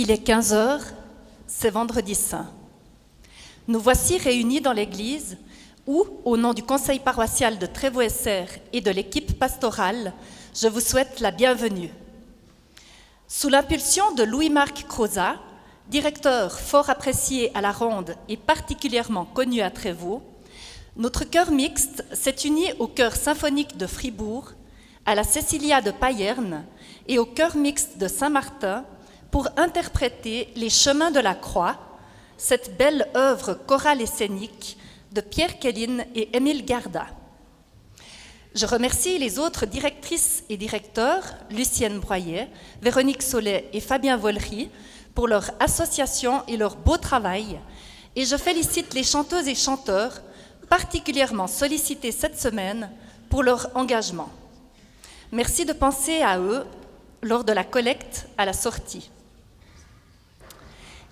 Il est 15 heures, c'est vendredi saint. Nous voici réunis dans l'église où, au nom du conseil paroissial de Trévoessères et de l'équipe pastorale, je vous souhaite la bienvenue. Sous l'impulsion de Louis-Marc Crozat, directeur fort apprécié à la Ronde et particulièrement connu à Trévaux, notre chœur mixte s'est uni au chœur symphonique de Fribourg, à la Cecilia de Payerne et au chœur mixte de Saint-Martin pour interpréter Les Chemins de la Croix, cette belle œuvre chorale et scénique de Pierre Kéline et Émile Garda. Je remercie les autres directrices et directeurs, Lucienne Broyet, Véronique Sollet et Fabien Vollery, pour leur association et leur beau travail, et je félicite les chanteuses et chanteurs, particulièrement sollicités cette semaine, pour leur engagement. Merci de penser à eux lors de la collecte à la sortie.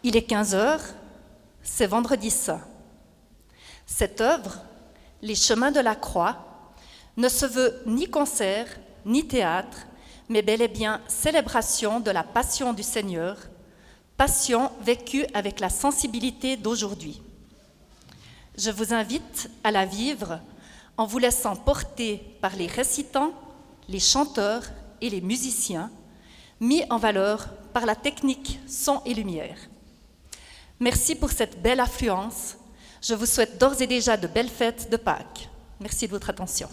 Il est 15 heures, c'est vendredi saint. Cette œuvre, Les Chemins de la Croix, ne se veut ni concert, ni théâtre, mais bel et bien célébration de la passion du Seigneur, passion vécue avec la sensibilité d'aujourd'hui. Je vous invite à la vivre en vous laissant porter par les récitants, les chanteurs et les musiciens, mis en valeur par la technique son et lumière. Merci pour cette belle affluence. Je vous souhaite d'ores et déjà de belles fêtes de Pâques. Merci de votre attention.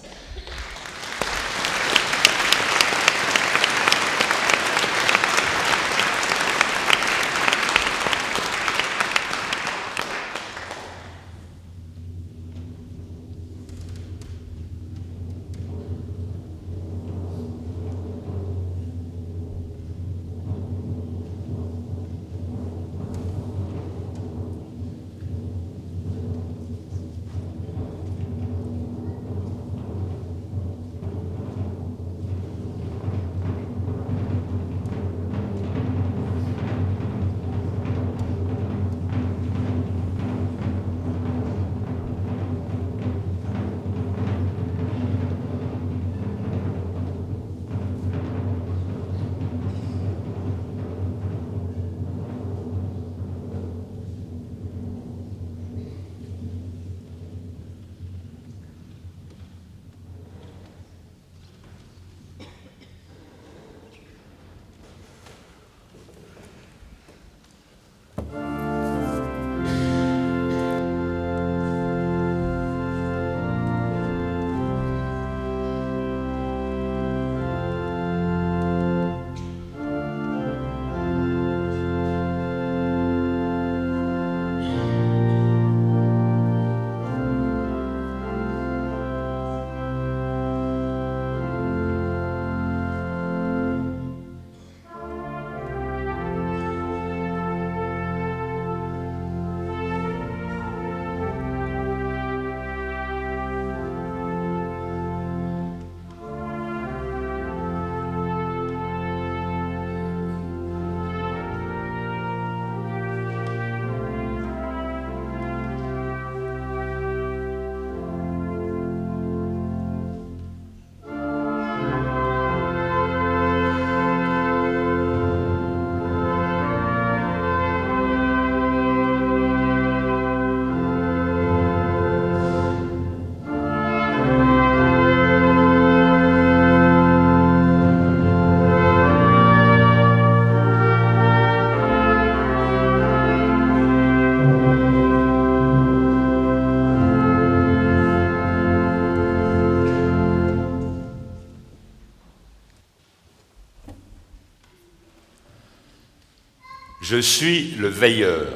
Je suis le veilleur,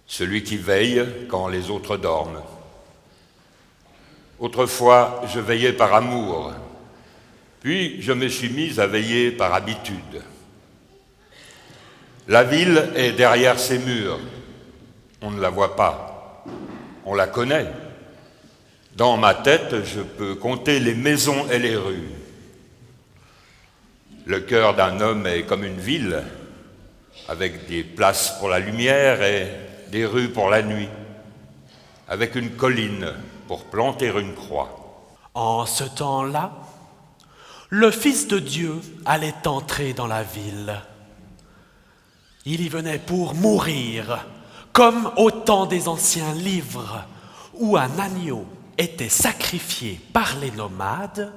celui qui veille quand les autres dorment. Autrefois, je veillais par amour, puis je me suis mis à veiller par habitude. La ville est derrière ses murs, on ne la voit pas, on la connaît. Dans ma tête, je peux compter les maisons et les rues. Le cœur d'un homme est comme une ville, avec des places pour la lumière et des rues pour la nuit, avec une colline pour planter une croix. En ce temps-là, le Fils de Dieu allait entrer dans la ville. Il y venait pour mourir, comme au temps des anciens livres, où un agneau était sacrifié par les nomades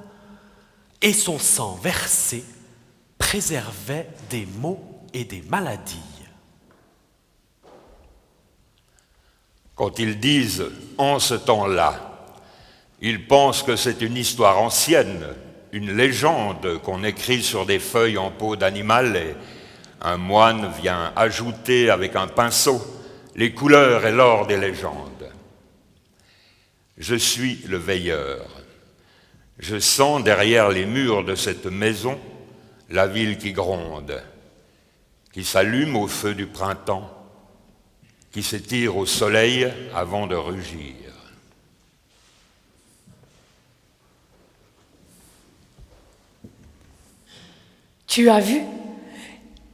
et son sang versé préservait des maux et des maladies. Quand ils disent « en ce temps-là », ils pensent que c'est une histoire ancienne, une légende qu'on écrit sur des feuilles en peau d'animal et un moine vient ajouter avec un pinceau les couleurs et l'or des légendes. Je suis le veilleur. Je sens derrière les murs de cette maison la ville qui gronde, qui s'allume au feu du printemps, qui s'étire au soleil avant de rugir. Tu as vu?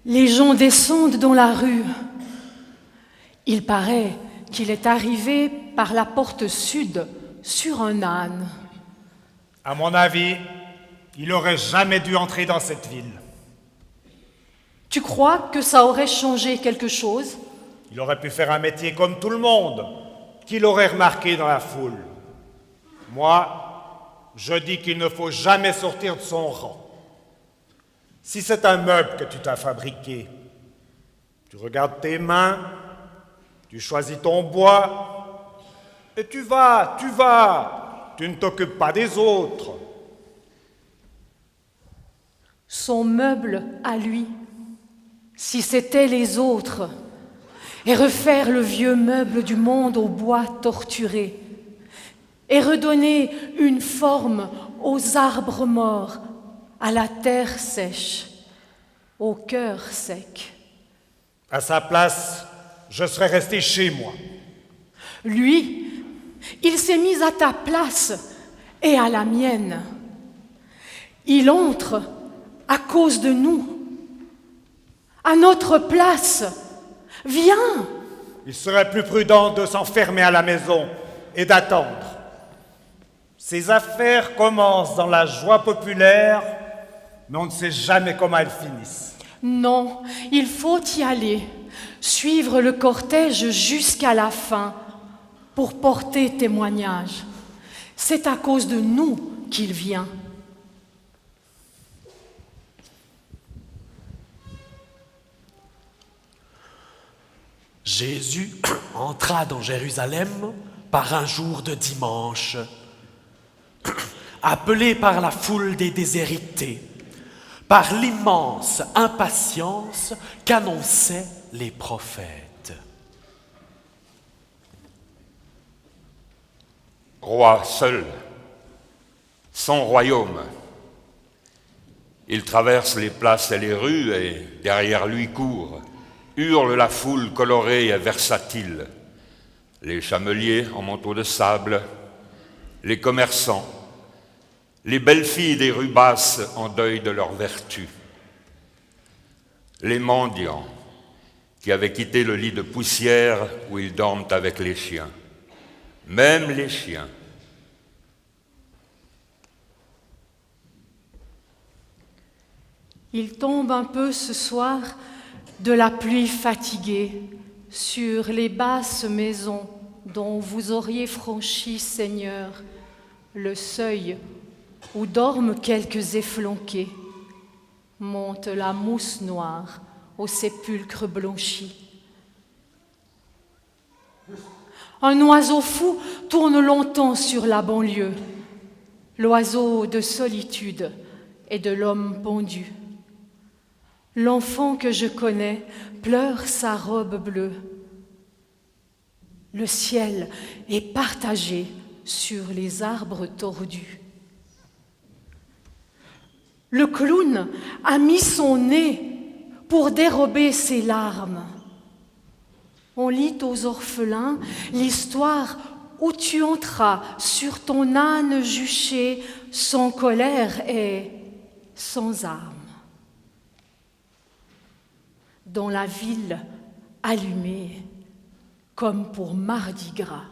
Les gens descendent dans la rue. Il paraît qu'il est arrivé par la porte sud sur un âne. À mon avis, il n'aurait jamais dû entrer dans cette ville. Tu crois que ça aurait changé quelque chose? Il aurait pu faire un métier comme tout le monde, qu'il aurait remarqué dans la foule. Moi, je dis qu'il ne faut jamais sortir de son rang. Si c'est un meuble que tu t'as fabriqué, tu regardes tes mains, tu choisis ton bois, et tu vas, tu ne t'occupes pas des autres. Son meuble à lui, si c'était les autres, et refaire le vieux meuble du monde au bois torturé, et redonner une forme aux arbres morts, à la terre sèche, au cœur sec. À sa place, je serais resté chez moi. Lui, il s'est mis à ta place et à la mienne. Il entre à cause de nous, à notre place. Viens! Il serait plus prudent de s'enfermer à la maison et d'attendre. Ces affaires commencent dans la joie populaire, mais on ne sait jamais comment elles finissent. Non, il faut y aller, suivre le cortège jusqu'à la fin pour porter témoignage. C'est à cause de nous qu'il vient. Jésus entra dans Jérusalem par un jour de dimanche, appelé par la foule des déshérités, par l'immense impatience qu'annonçaient les prophètes. Roi seul, sans royaume, il traverse les places et les rues et derrière lui court, hurle la foule colorée et versatile, les chameliers en manteau de sable, les commerçants, les belles filles des rues basses en deuil de leur vertu, les mendiants qui avaient quitté le lit de poussière où ils dorment avec les chiens, même les chiens. Il tombe un peu ce soir de la pluie fatiguée sur les basses maisons dont vous auriez franchi, Seigneur, le seuil où dorment quelques efflanqués. Monte la mousse noire au sépulcre blanchi. Un oiseau fou tourne longtemps sur la banlieue, l'oiseau de solitude et de l'homme pendu. L'enfant que je connais pleure sa robe bleue. Le ciel est partagé sur les arbres tordus. Le clown a mis son nez pour dérober ses larmes. On lit aux orphelins l'histoire où tu entras sur ton âne juché sans colère et sans armes. Dans la ville allumée comme pour Mardi Gras.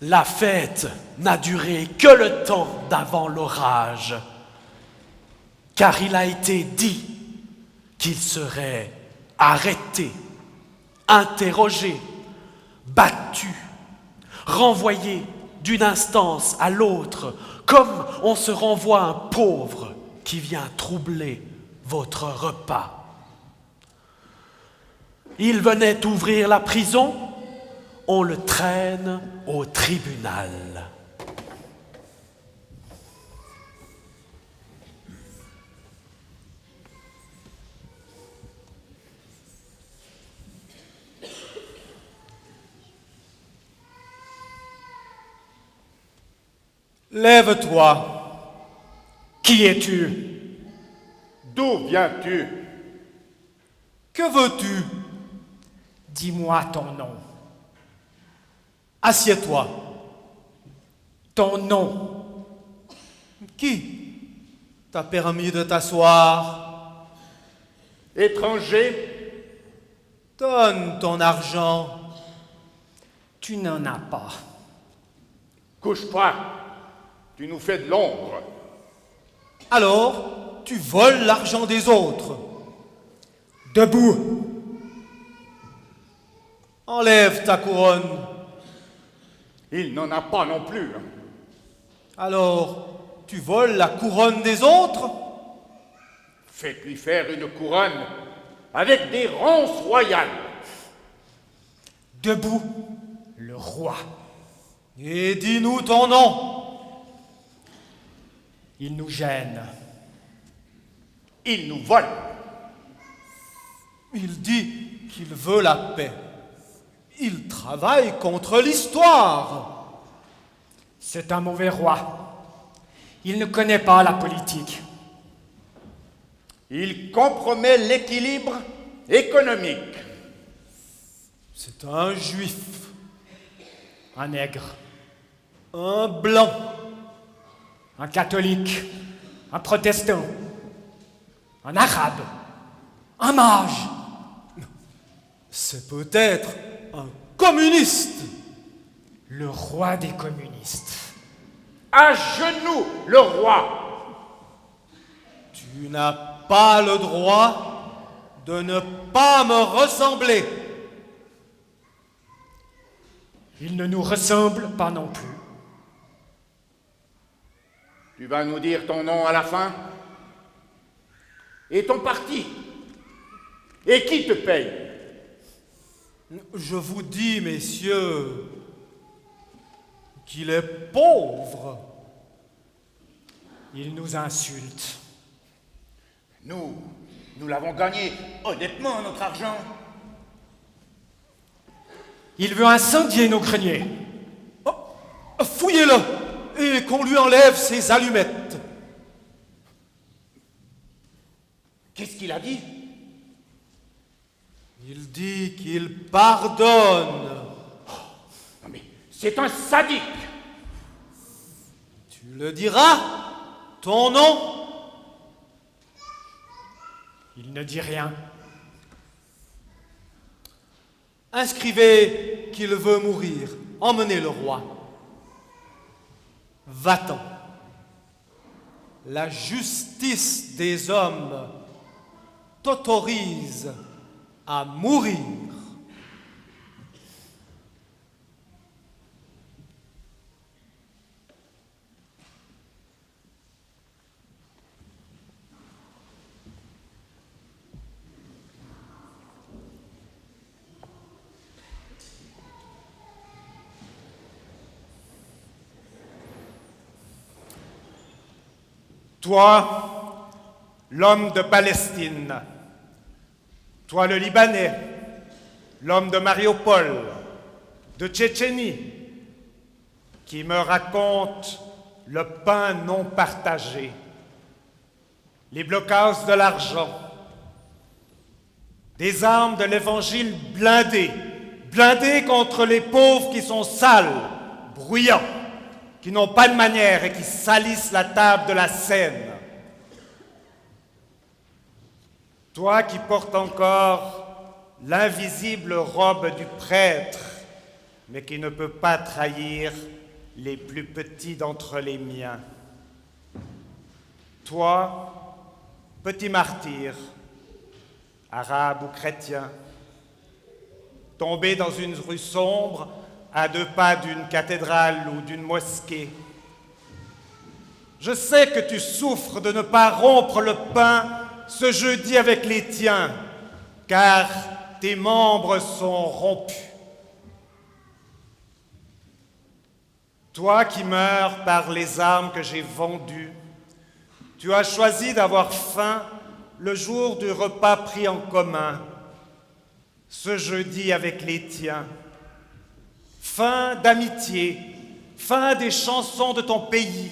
La fête n'a duré que le temps d'avant l'orage, car il a été dit qu'il serait arrêté, interrogé, battu, renvoyé d'une instance à l'autre, comme on se renvoie un pauvre qui vient troubler votre repas. Il venait ouvrir la prison, on le traîne au tribunal. Lève-toi. Qui es-tu? D'où viens-tu? Que veux-tu? Dis-moi ton nom. Assieds-toi. Ton nom. Qui t'a permis de t'asseoir? Étranger? Donne ton argent. Tu n'en as pas. Couche-toi. Tu nous fais de l'ombre. Alors, tu voles l'argent des autres. Debout. Enlève ta couronne. Il n'en a pas non plus. Alors, tu voles la couronne des autres? Faites-lui faire une couronne avec des ronces royales. Debout, le roi. Et dis-nous ton nom. Il nous gêne. Il nous vole. Il dit qu'il veut la paix. Il travaille contre l'histoire. C'est un mauvais roi. Il ne connaît pas la politique. Il compromet l'équilibre économique. C'est un juif, Un nègre, un blanc, un catholique, un protestant, un arabe, un mage. c'est peut-être un communiste. Le roi des communistes. À genoux, le roi. Tu n'as pas le droit de ne pas me ressembler. Il ne nous ressemble pas non plus. Tu vas nous dire ton nom à la fin? Et ton parti? Et qui te paye? Je vous dis, messieurs, qu'il est pauvre. Il nous insulte. Nous l'avons gagné honnêtement, notre argent. Il veut incendier nos greniers. Fouillez-le et qu'on lui enlève ses allumettes. Qu'est-ce qu'il a dit? Il dit qu'il pardonne. Non mais c'est un sadique. Tu le diras? Ton nom? Il ne dit rien. Inscrivez qu'il veut mourir. Emmenez le roi. Va-t'en. La justice des hommes t'autorise à mourir. Toi, l'homme de Palestine, toi le Libanais, l'homme de Mariupol, de Tchétchénie, qui me raconte le pain non partagé, les blocages de l'argent, des armes de l'évangile blindées, blindées contre les pauvres qui sont sales, bruyants, qui n'ont pas de manière et qui salissent la table de la scène. Toi qui portes encore l'invisible robe du prêtre mais qui ne peut pas trahir les plus petits d'entre les miens. Toi, petit martyr, arabe ou chrétien, tombé dans une rue sombre à 2 pas d'une cathédrale ou d'une mosquée, je sais que tu souffres de ne pas rompre le pain ce jeudi avec les tiens, car tes membres sont rompus. Toi qui meurs par les armes que j'ai vendues, tu as choisi d'avoir faim le jour du repas pris en commun, ce jeudi avec les tiens. Faim d'amitié, faim des chansons de ton pays,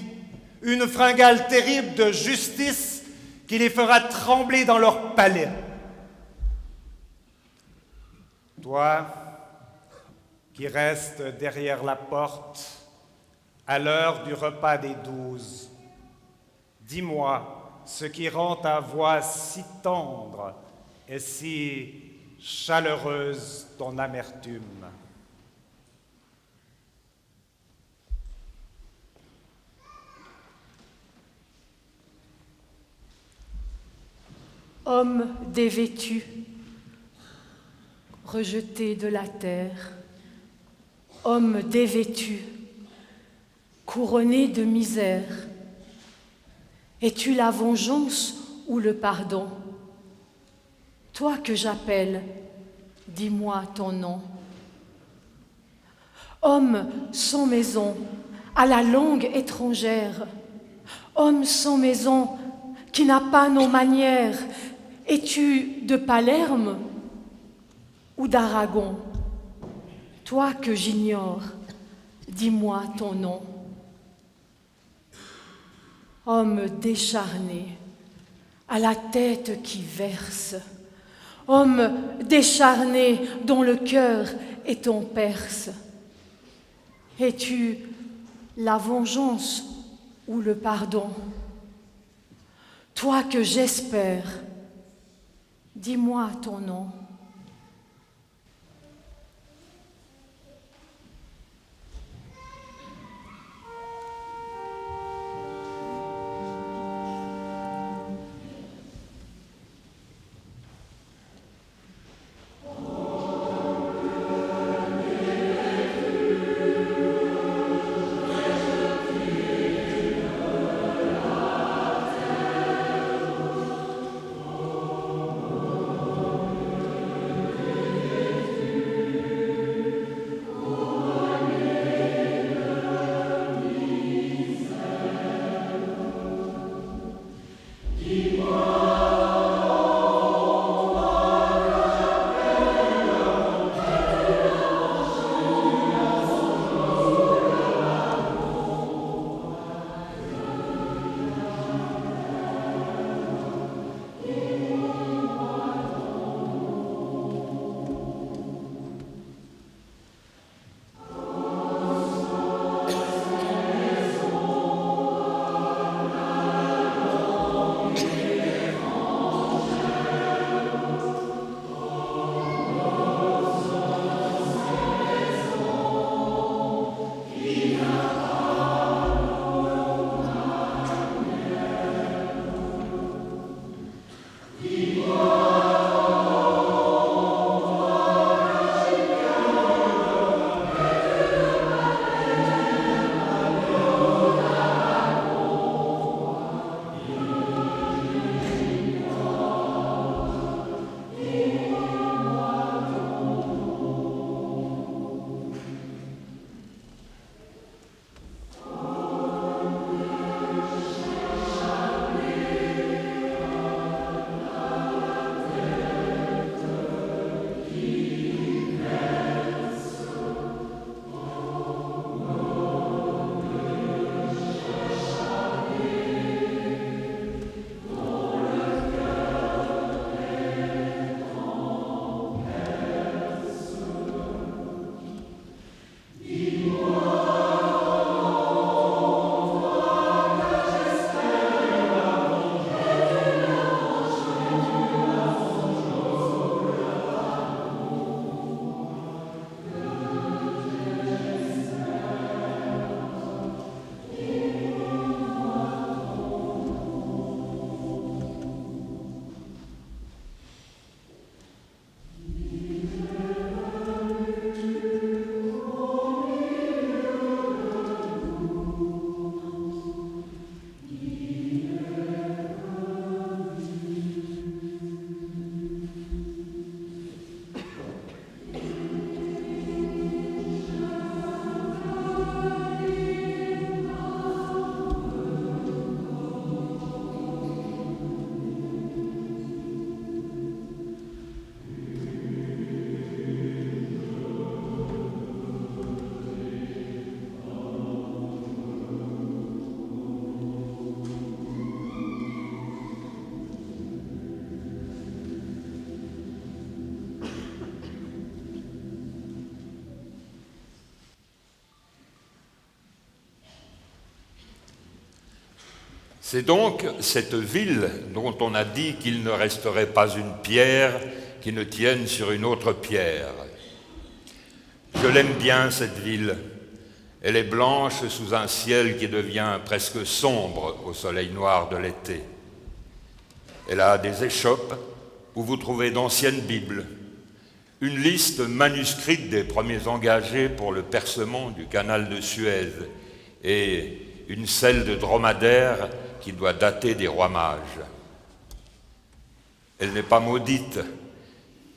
une fringale terrible de justice qui les fera trembler dans leur palais. Toi qui restes derrière la porte à l'heure du repas des 12, dis-moi ce qui rend ta voix si tendre et si chaleureuse ton amertume. Homme dévêtu, rejeté de la terre, homme dévêtu, couronné de misère, es-tu la vengeance ou le pardon? Toi que j'appelle, dis-moi ton nom. Homme sans maison, à la langue étrangère, homme sans maison qui n'a pas nos manières, es-tu de Palerme ou d'Aragon? Toi que j'ignore, dis-moi ton nom. Homme décharné, à la tête qui verse, homme décharné dont le cœur est en Perse, es-tu la vengeance ou le pardon? Toi que j'espère, dis-moi ton nom. C'est donc cette ville dont on a dit qu'il ne resterait pas une pierre qui ne tienne sur une autre pierre. Je l'aime bien, cette ville. Elle est blanche sous un ciel qui devient presque sombre au soleil noir de l'été. Elle a des échoppes où vous trouvez d'anciennes Bibles, une liste manuscrite des premiers engagés pour le percement du canal de Suez et une selle de dromadaire qui doit dater des rois mages. Elle n'est pas maudite,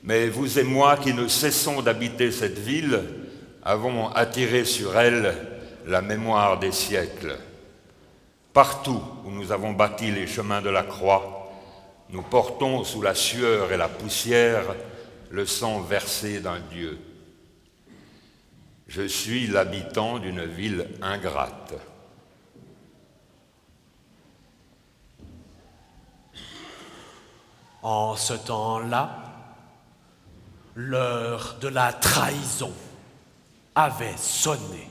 mais vous et moi qui ne cessons d'habiter cette ville avons attiré sur elle la mémoire des siècles. Partout où nous avons bâti les chemins de la croix, nous portons sous la sueur et la poussière le sang versé d'un Dieu. Je suis l'habitant d'une ville ingrate. En ce temps-là, l'heure de la trahison avait sonné.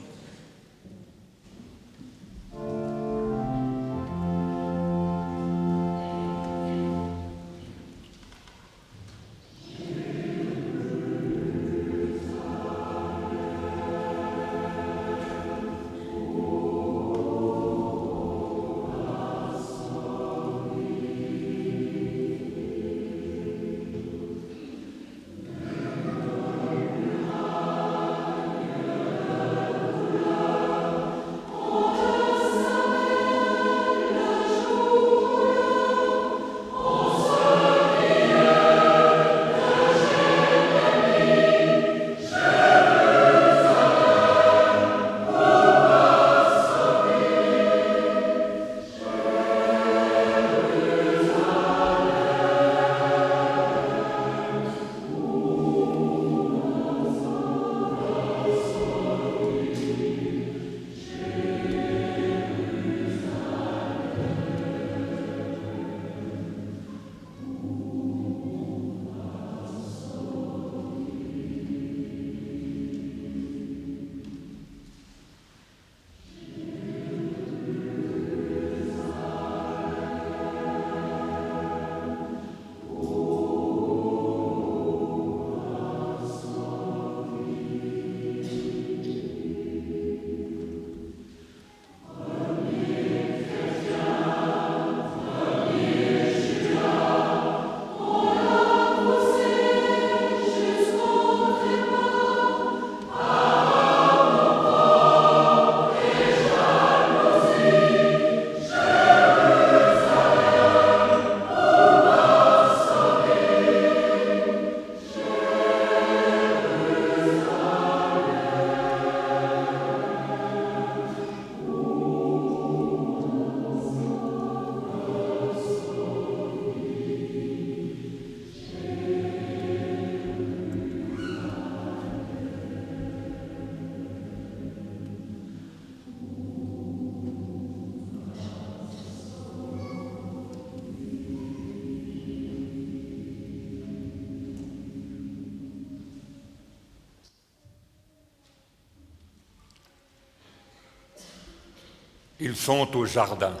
Ils sont au jardin.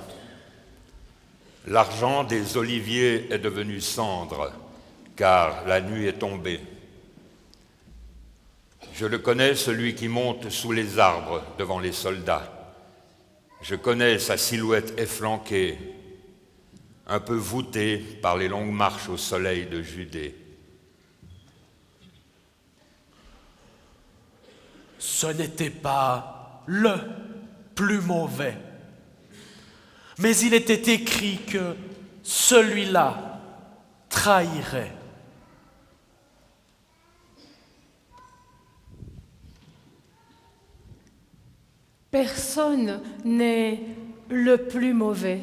L'argent des oliviers est devenu cendre, car la nuit est tombée. Je le connais, celui qui monte sous les arbres devant les soldats. Je connais sa silhouette efflanquée, un peu voûtée par les longues marches au soleil de Judée. Ce n'était pas le plus mauvais, mais il était écrit que celui-là trahirait. Personne n'est le plus mauvais.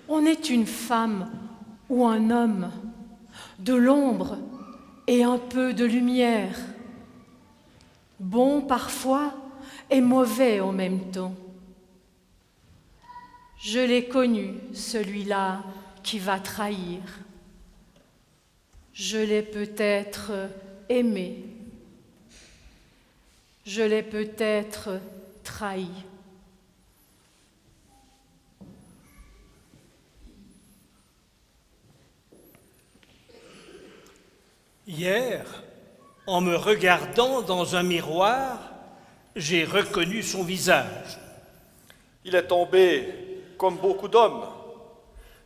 On est une femme ou un homme, de l'ombre et un peu de lumière, bon parfois et mauvais en même temps. Je l'ai connu, celui-là qui va trahir. Je l'ai peut-être aimé. Je l'ai peut-être trahi. Hier, en me regardant dans un miroir, j'ai reconnu son visage. Il est tombé comme beaucoup d'hommes,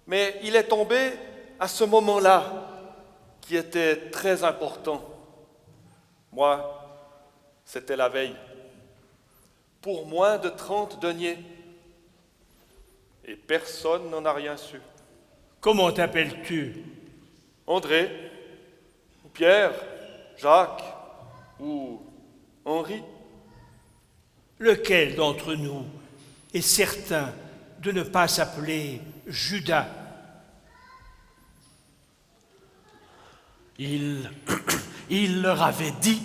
mais il est tombé à ce moment-là qui était très important. Moi, c'était la veille, pour moins de 30 deniers, et personne n'en a rien su. Comment t'appelles-tu? André, ou Pierre, Jacques, ou Henri. Lequel d'entre nous est certain de ne pas s'appeler Judas? Il leur avait dit,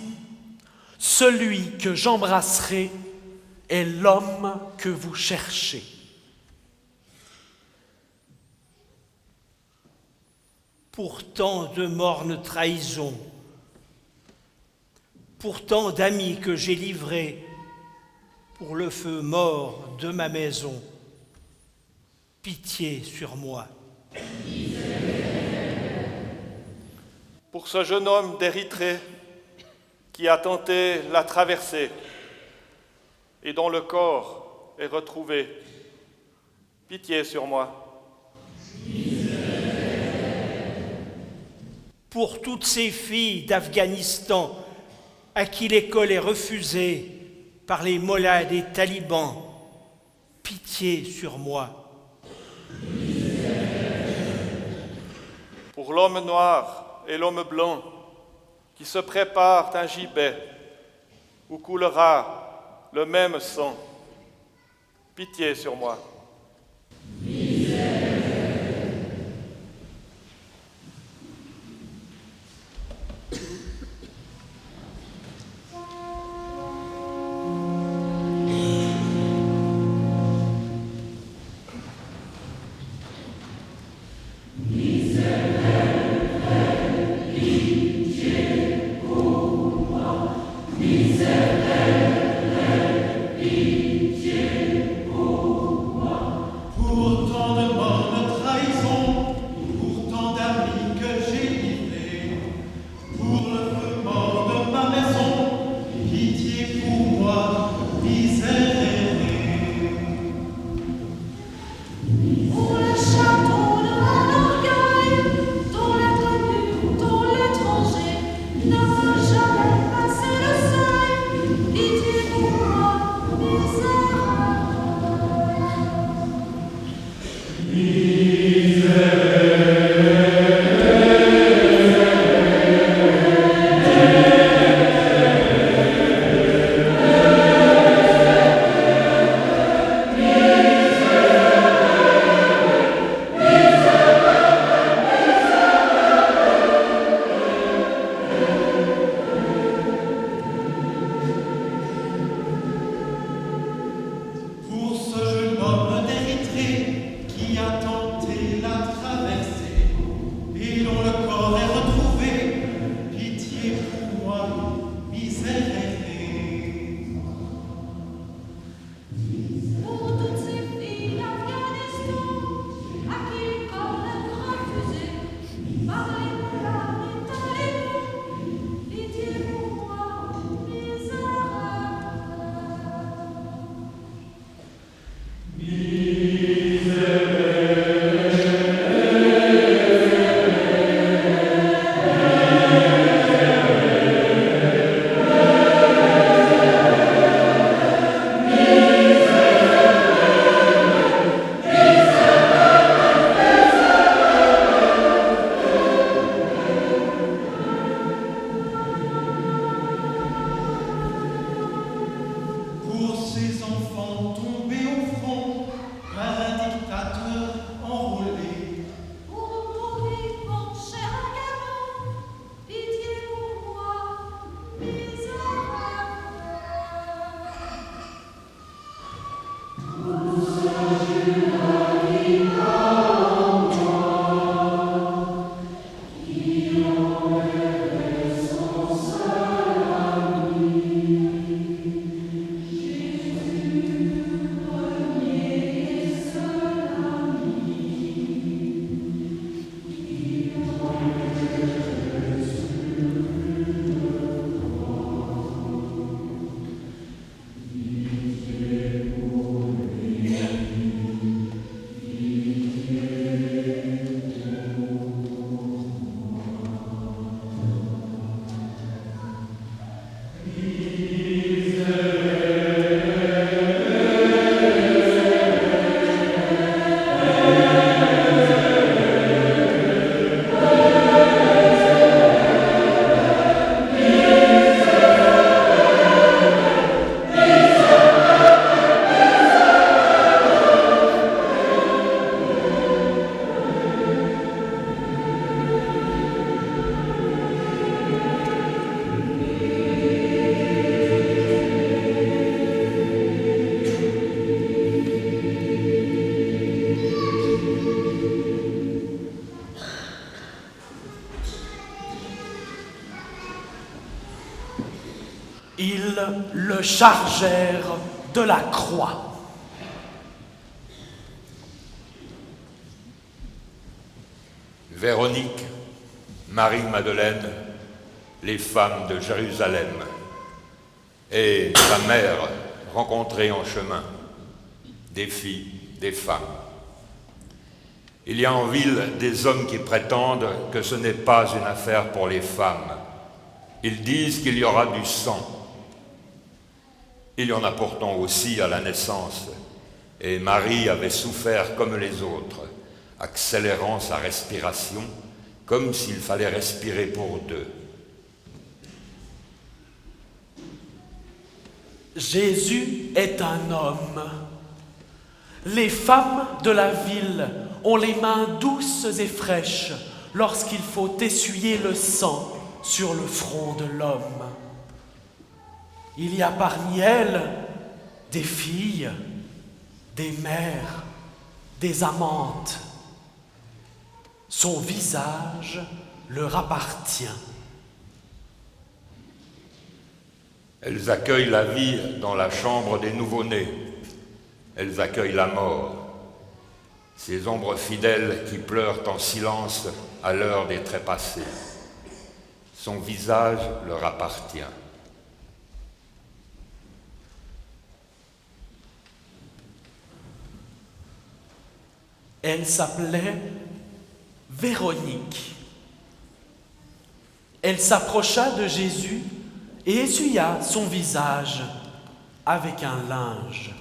« Celui que j'embrasserai est l'homme que vous cherchez. » Pour tant de mornes trahisons, pour tant d'amis que j'ai livrés pour le feu mort de ma maison, pitié sur moi. Pour ce jeune homme d'Érythrée qui a tenté la traversée et dont le corps est retrouvé, pitié sur moi. Pour toutes ces filles d'Afghanistan à qui l'école est refusée par les mollahs des talibans, pitié sur moi. Pour l'homme noir et l'homme blanc qui se préparent un gibet où coulera le même sang, pitié sur moi. le chargèrent de la croix. Véronique, Marie-Madeleine, les femmes de Jérusalem, et sa mère rencontrée en chemin, des filles, des femmes. Il y a en ville des hommes qui prétendent que ce n'est pas une affaire pour les femmes. Ils disent qu'il y aura du sang. Il y en a pourtant aussi à la naissance, et Marie avait souffert comme les autres, accélérant sa respiration, comme s'il fallait respirer pour deux. Jésus est un homme. Les femmes de la ville ont les mains douces et fraîches lorsqu'il faut essuyer le sang sur le front de l'homme. Il y a parmi elles des filles, des mères, des amantes. Son visage leur appartient. Elles accueillent la vie dans la chambre des nouveau-nés. Elles accueillent la mort. Ces ombres fidèles qui pleurent en silence à l'heure des trépassés. Son visage leur appartient. Elle s'appelait Véronique. Elle s'approcha de Jésus et essuya son visage avec un linge.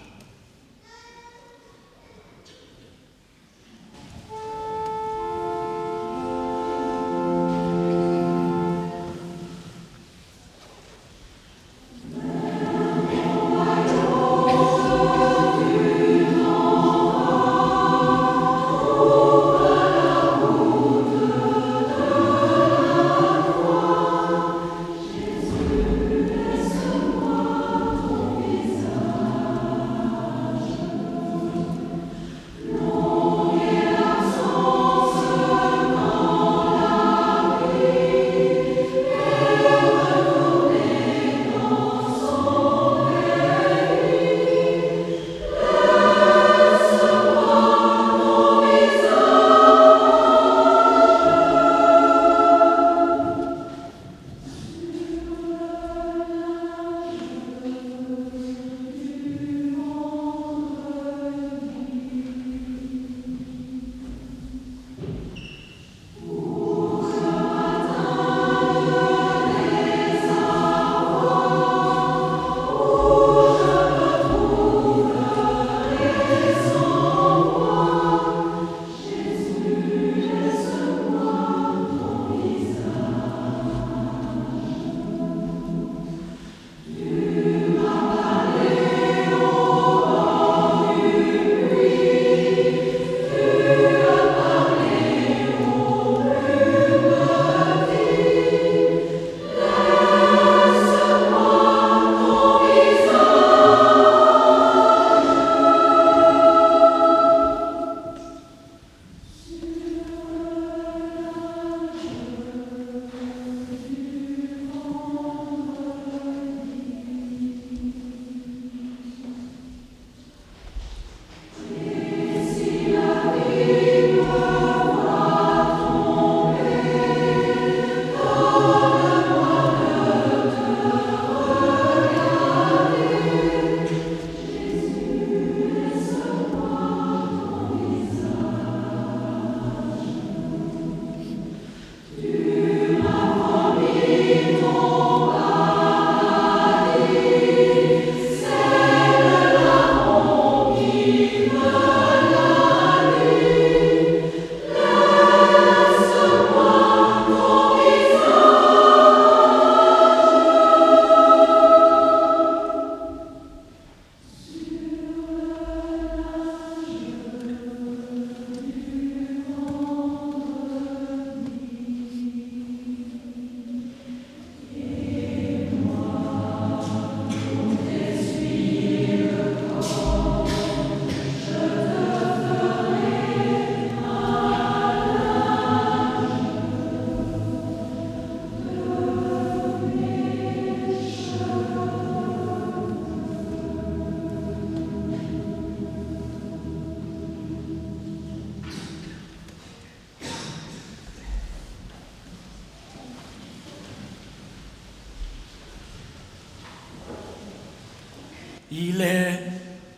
Il est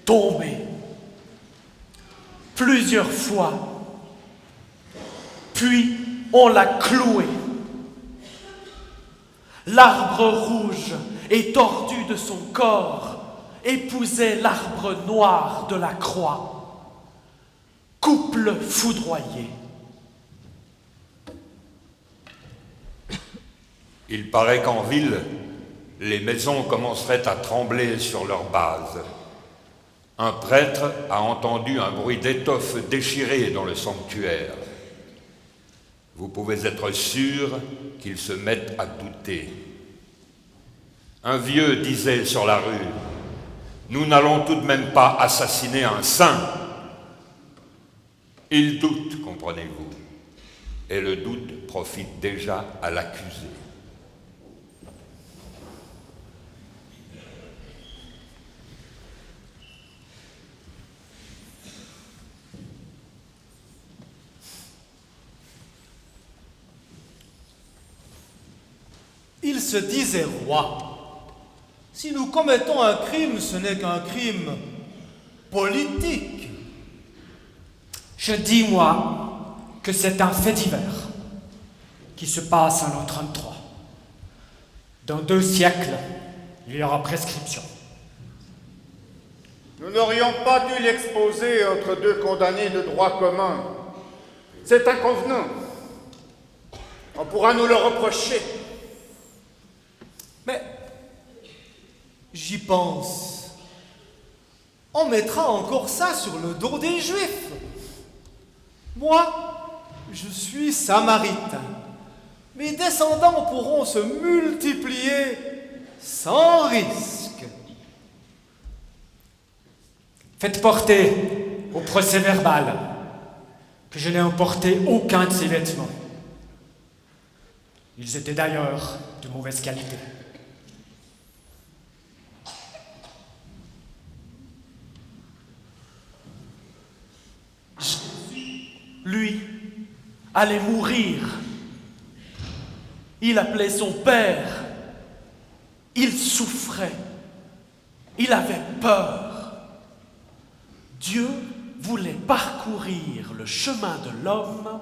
tombé plusieurs fois, puis on l'a cloué. L'arbre rouge et tordu de son corps épousait l'arbre noir de la croix. Couple foudroyé. Il paraît qu'en ville, les maisons commenceraient à trembler sur leurs bases. Un prêtre a entendu un bruit d'étoffe déchirée dans le sanctuaire. Vous pouvez être sûr qu'il se mette à douter. Un vieux disait sur la rue, « Nous n'allons tout de même pas assassiner un saint. » Il doute, comprenez-vous, et le doute profite déjà à l'accusé. Il se disait roi. Si nous commettons un crime, ce n'est qu'un crime politique. Je dis, moi, que c'est un fait divers qui se passe en notre 33. Dans 2 siècles, il y aura prescription. Nous n'aurions pas dû l'exposer entre 2 condamnés de droit commun. C'est inconvenant. On pourra nous le reprocher. Mais j'y pense. On mettra encore ça sur le dos des Juifs. Moi, je suis samaritain. Mes descendants pourront se multiplier sans risque. Faites porter au procès-verbal que je n'ai emporté aucun de ces vêtements. Ils étaient d'ailleurs de mauvaise qualité. Lui allait mourir. Il appelait son père. Il souffrait. Il avait peur. Dieu voulait parcourir le chemin de l'homme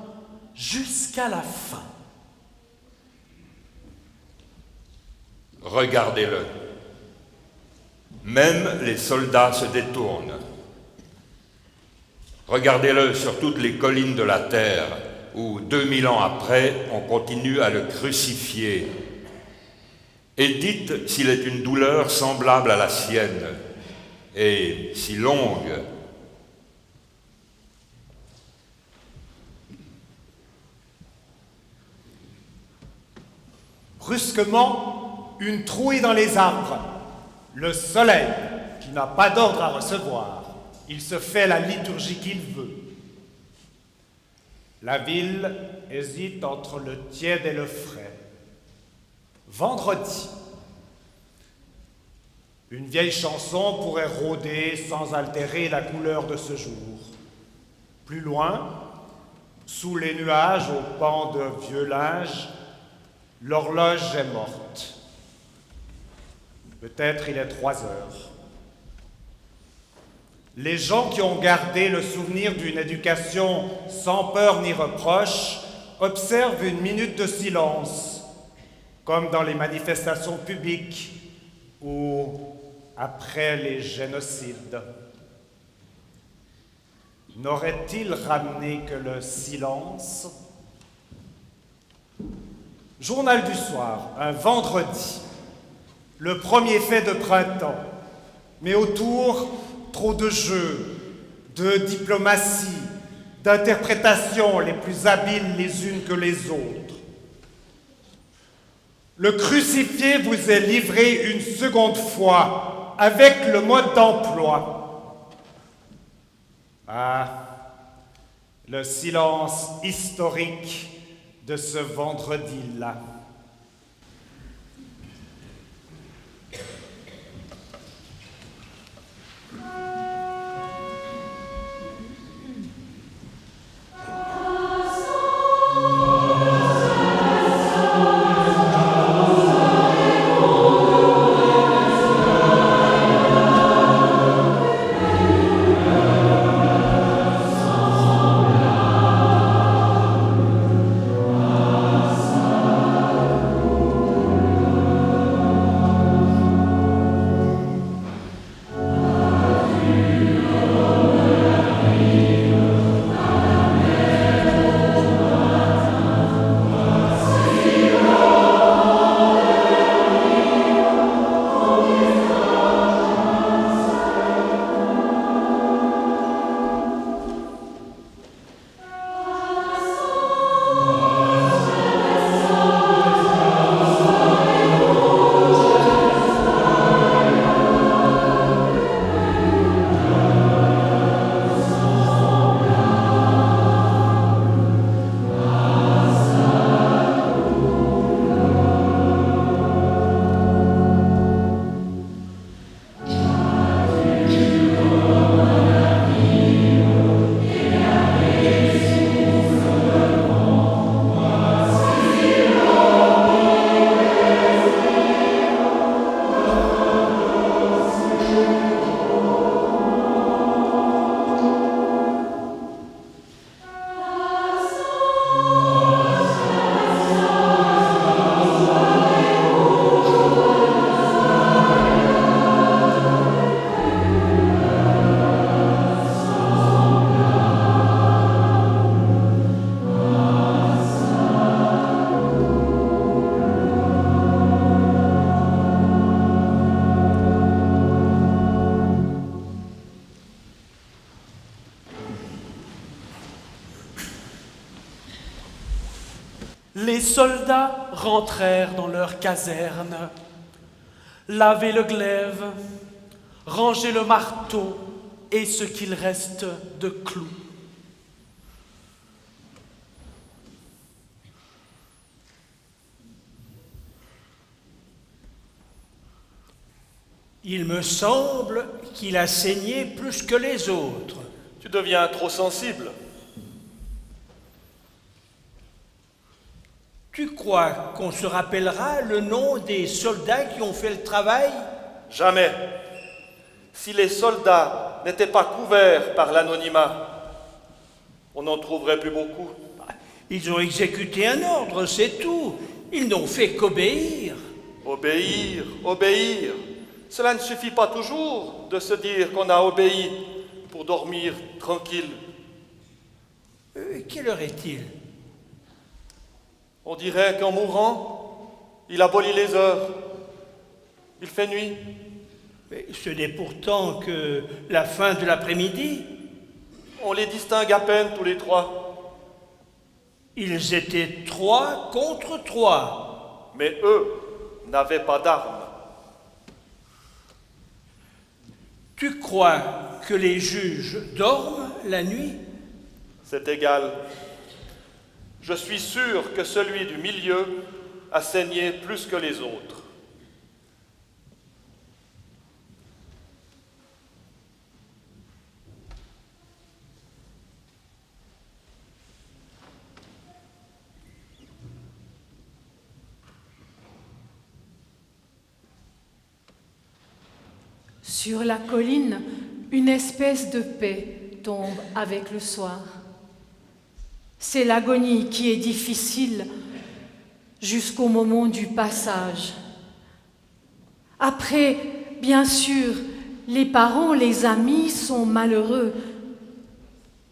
jusqu'à la fin. Regardez-le. Même les soldats se détournent. Regardez-le sur toutes les collines de la terre où, 2000 ans après, on continue à le crucifier. Et dites s'il est une douleur semblable à la sienne, et si longue. Brusquement, une trouille dans les arbres. Le soleil, qui n'a pas d'ordre à recevoir. Il se fait la liturgie qu'il veut. La ville hésite entre le tiède et le frais. Vendredi. Une vieille chanson pourrait rôder sans altérer la couleur de ce jour. Plus loin, sous les nuages au pan de vieux linge, l'horloge est morte. Peut-être il est 3 heures. Les gens qui ont gardé le souvenir d'une éducation sans peur ni reproche observent une minute de silence, comme dans les manifestations publiques ou après les génocides. N'aurait-il ramené que le silence? Journal du soir, un vendredi, le premier fait de printemps, mais autour, trop de jeux, de diplomatie, d'interprétations les plus habiles les unes que les autres. Le crucifié vous est livré une seconde fois, avec le mode d'emploi. Ah, le silence historique de ce vendredi-là. les soldats rentrèrent dans leur caserne, lavaient le glaive, rangeaient le marteau et ce qu'il reste de clous. Il me semble qu'il a saigné plus que les autres. Tu deviens trop sensible. Tu crois qu'on se rappellera le nom des soldats qui ont fait le travail? Jamais. Si les soldats n'étaient pas couverts par l'anonymat, on n'en trouverait plus beaucoup. Ils ont exécuté un ordre, c'est tout. Ils n'ont fait qu'obéir. Obéir, obéir. Cela ne suffit pas toujours de se dire qu'on a obéi pour dormir tranquille. Quelle heure est-il? On dirait qu'en mourant, il abolit les heures. Il fait nuit. Mais ce n'est pourtant que la fin de l'après-midi. On les distingue à peine tous les trois. Ils étaient 3 contre 3. Mais eux n'avaient pas d'armes. Tu crois que les juges dorment la nuit? C'est égal. Je suis sûr que celui du milieu a saigné plus que les autres. Sur la colline, une espèce de paix tombe avec le soir. C'est l'agonie qui est difficile jusqu'au moment du passage. Après, bien sûr, les parents, les amis sont malheureux,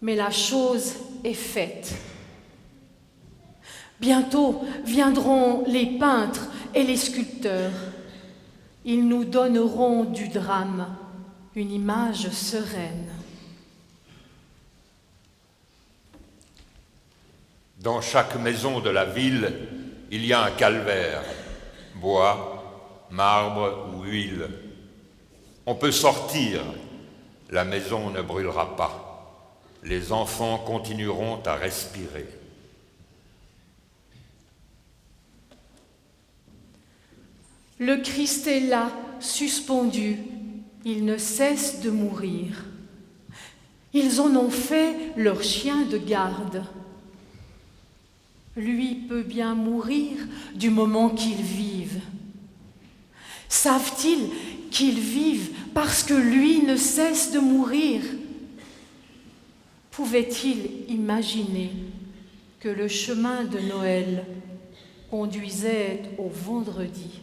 mais la chose est faite. Bientôt viendront les peintres et les sculpteurs. Ils nous donneront du drame une image sereine. Dans chaque maison de la ville, il y a un calvaire, bois, marbre ou huile. On peut sortir, la maison ne brûlera pas. Les enfants continueront à respirer. Le Christ est là, suspendu, il ne cesse de mourir. Ils en ont fait leur chien de garde. Lui peut bien mourir du moment qu'ils vivent. Savent-ils qu'ils vivent parce que lui ne cesse de mourir? Pouvaient-ils imaginer que le chemin de Noël conduisait au vendredi?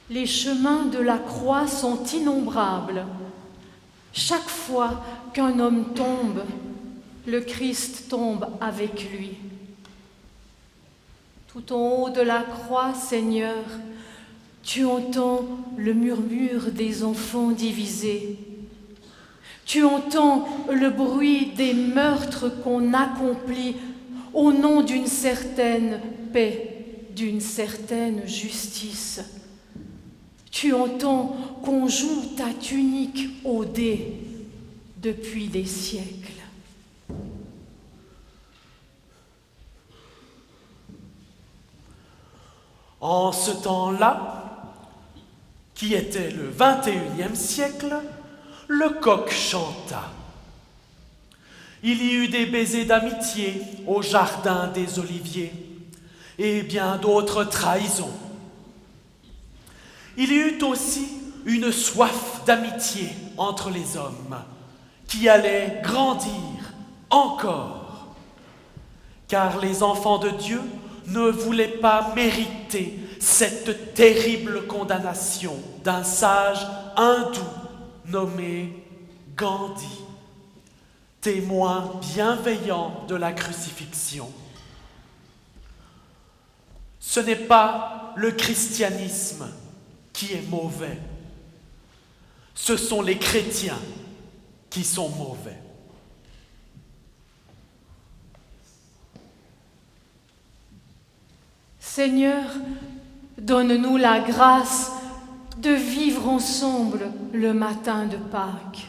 Les chemins de la croix sont innombrables. Chaque fois qu'un homme tombe, le Christ tombe avec lui. Tout en haut de la croix, Seigneur, tu entends le murmure des enfants divisés. Tu entends le bruit des meurtres qu'on accomplit au nom d'une certaine paix, d'une certaine justice. Tu entends qu'on joue ta tunique au dé depuis des siècles. En ce temps-là, qui était le 21e siècle, le coq chanta. Il y eut des baisers d'amitié au jardin des Oliviers et bien d'autres trahisons. Il y eut aussi une soif d'amitié entre les hommes qui allait grandir encore, car les enfants de Dieu ne voulaient pas mériter cette terrible condamnation d'un sage hindou nommé Gandhi, témoin bienveillant de la crucifixion. Ce n'est pas le christianisme qui est mauvais, ce sont les chrétiens qui sont mauvais. Seigneur, donne-nous la grâce de vivre ensemble le matin de Pâques.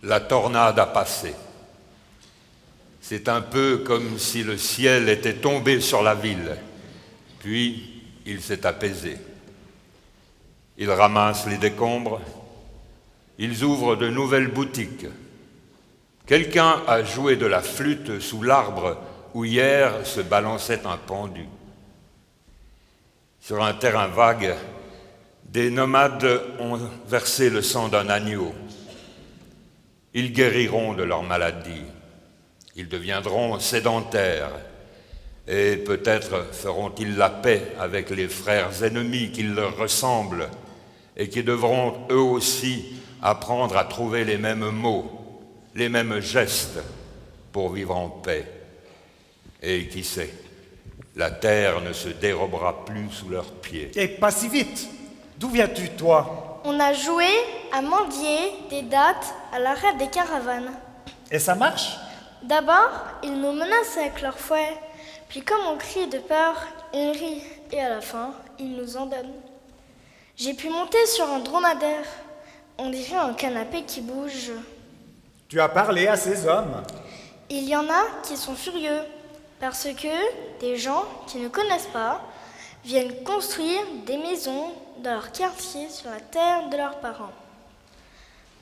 La tornade a passé. C'est un peu comme si le ciel était tombé sur la ville, puis il s'est apaisé. Ils ramassent les décombres, ils ouvrent de nouvelles boutiques. Quelqu'un a joué de la flûte sous l'arbre où hier se balançait un pendu. Sur un terrain vague, des nomades ont versé le sang d'un agneau. Ils guériront de leur maladie. Ils deviendront sédentaires. Et peut-être feront-ils la paix avec les frères ennemis qui leur ressemblent et qui devront eux aussi apprendre à trouver les mêmes mots, les mêmes gestes pour vivre en paix. Et qui sait, la terre ne se dérobera plus sous leurs pieds. Et pas si vite. D'où viens-tu, toi? On a joué à mendier des dattes à l'arrêt des caravanes. Et ça marche? D'abord, ils nous menaçaient avec leurs fouets. Puis comme on crie de peur, ils rient. Et à la fin, ils nous en donnent. J'ai pu monter sur un dromadaire. On dirait un canapé qui bouge. Tu as parlé à ces hommes? Il y en a qui sont furieux. Parce que des gens qui ne connaissent pas viennent construire des maisons dans leur quartier sur la terre de leurs parents.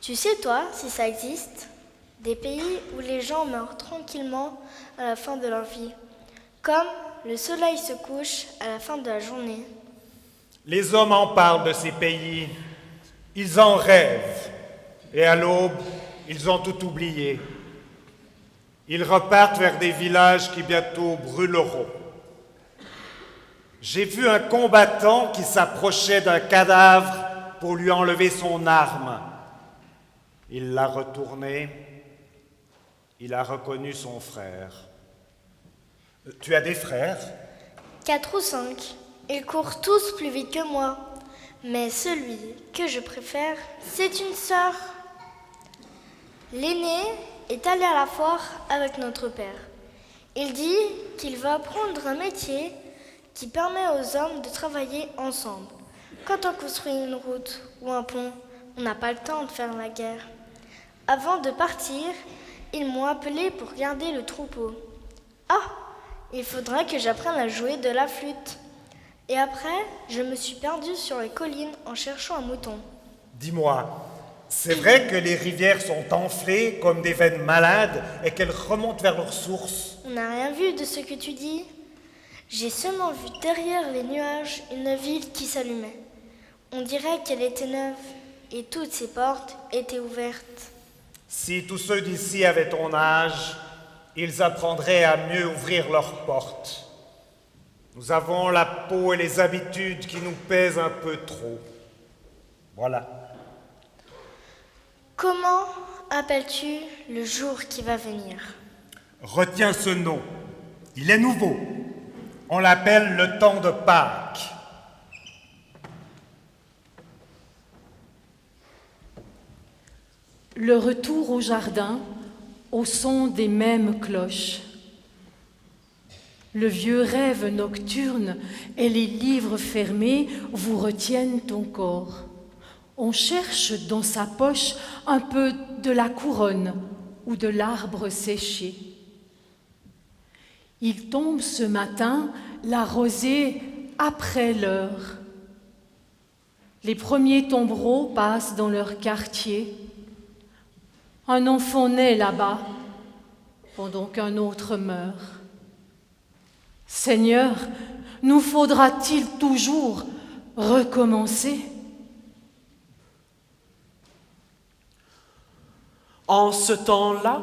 Tu sais, toi, si ça existe, des pays où les gens meurent tranquillement à la fin de leur vie, comme le soleil se couche à la fin de la journée. Les hommes en parlent de ces pays, ils en rêvent, et à l'aube, ils ont tout oublié. Ils repartent vers des villages qui bientôt brûleront. J'ai vu un combattant qui s'approchait d'un cadavre pour lui enlever son arme. Il l'a retourné, il a reconnu son frère. Tu as des frères? 4 ou 5. Ils courent tous plus vite que moi. Mais celui que je préfère, c'est une sœur. L'aîné est allé à la foire avec notre père. Il dit qu'il va apprendre un métier qui permet aux hommes de travailler ensemble. Quand on construit une route ou un pont, on n'a pas le temps de faire la guerre. Avant de partir, ils m'ont appelé pour garder le troupeau. Ah, il faudra que j'apprenne à jouer de la flûte. Et après, je me suis perdue sur les collines en cherchant un mouton. Dis-moi, c'est vrai que les rivières sont enflées comme des veines malades et qu'elles remontent vers leur source? On n'a rien vu de ce que tu dis. J'ai seulement vu derrière les nuages une ville qui s'allumait. On dirait qu'elle était neuve et toutes ses portes étaient ouvertes. Si tous ceux d'ici avaient ton âge, ils apprendraient à mieux ouvrir leurs portes. Nous avons la peau et les habitudes qui nous pèsent un peu trop. Voilà. Comment appelles-tu le jour qui va venir? Retiens ce nom. Il est nouveau. On l'appelle le temps de Pâques. Le retour au jardin, au son des mêmes cloches. Le vieux rêve nocturne et les livres fermés vous retiennent encore. On cherche dans sa poche un peu de la couronne ou de l'arbre séché. Il tombe ce matin la rosée après l'heure. Les premiers tombereaux passent dans leur quartier. Un enfant naît là-bas, pendant qu'un autre meurt. Seigneur, nous faudra-t-il toujours recommencer? En ce temps-là,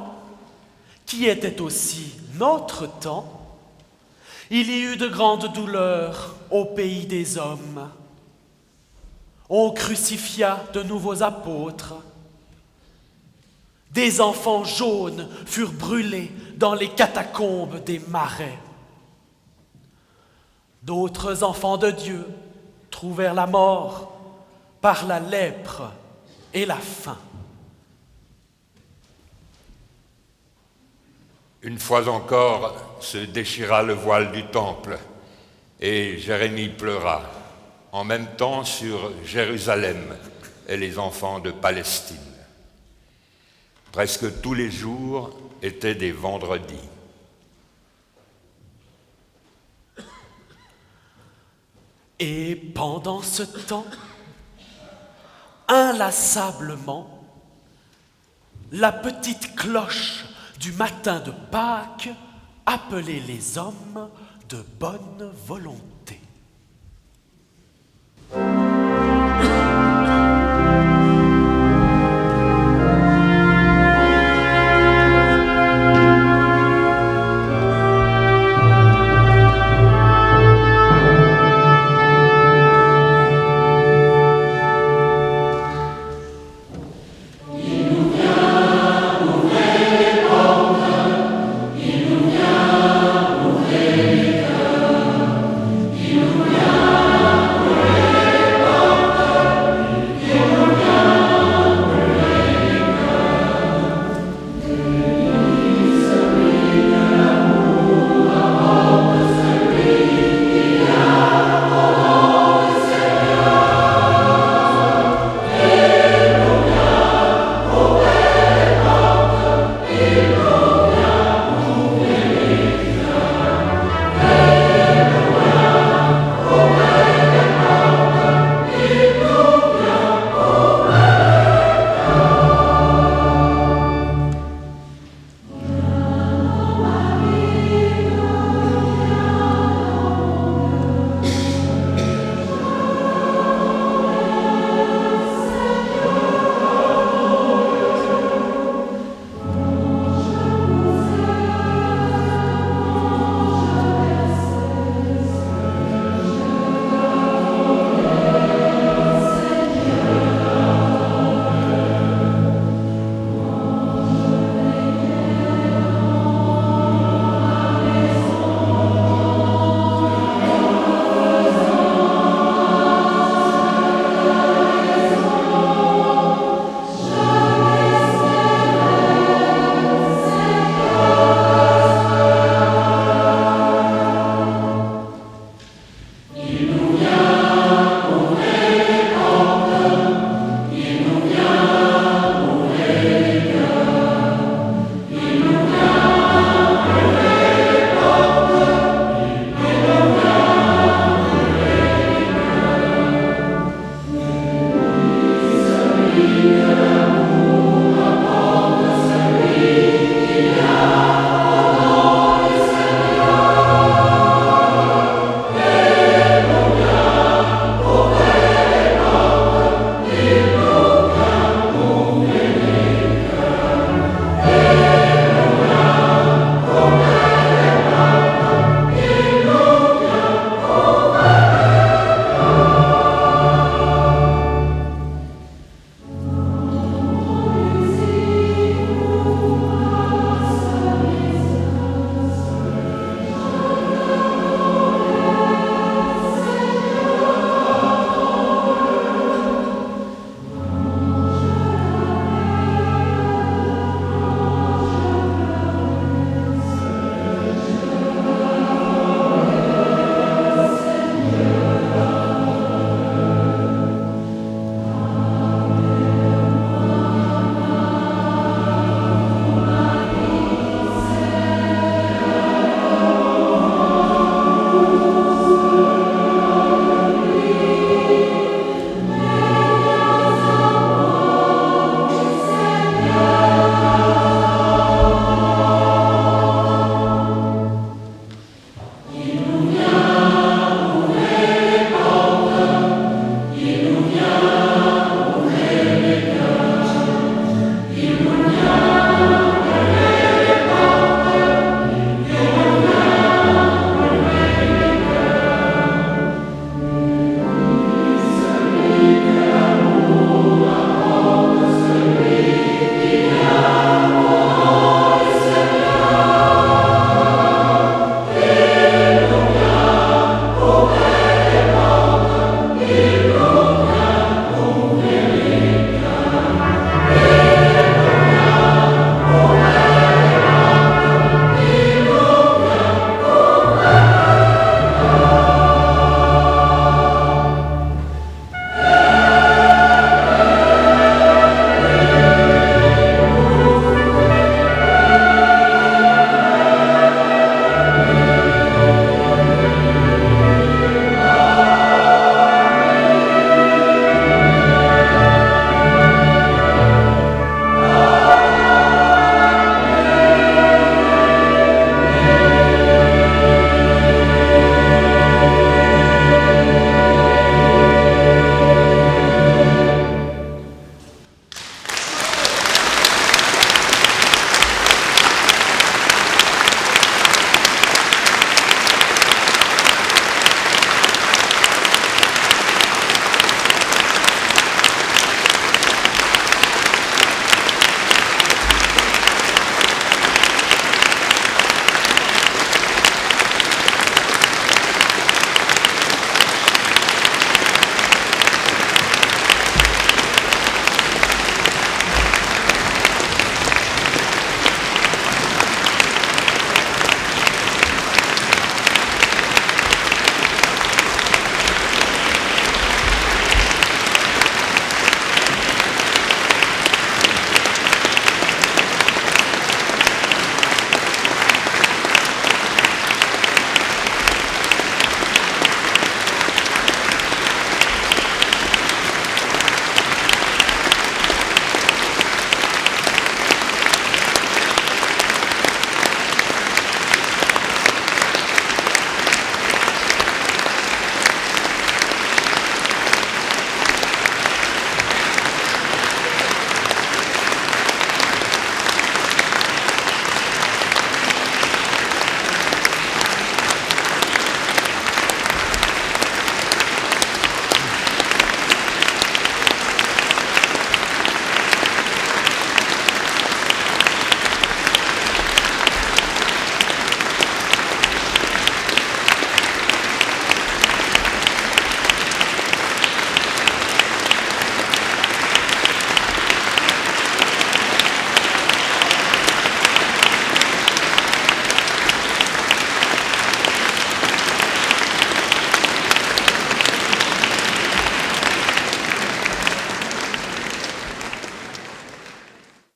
qui était aussi notre temps, il y eut de grandes douleurs au pays des hommes. On crucifia de nouveaux apôtres. Des enfants jaunes furent brûlés dans les catacombes des marais. D'autres enfants de Dieu trouvèrent la mort par la lèpre et la faim. Une fois encore se déchira le voile du temple et Jérémie pleura, en même temps sur Jérusalem et les enfants de Palestine. Presque tous les jours étaient des vendredis. Et pendant ce temps, inlassablement, la petite cloche du matin de Pâques appelait les hommes de bonne volonté.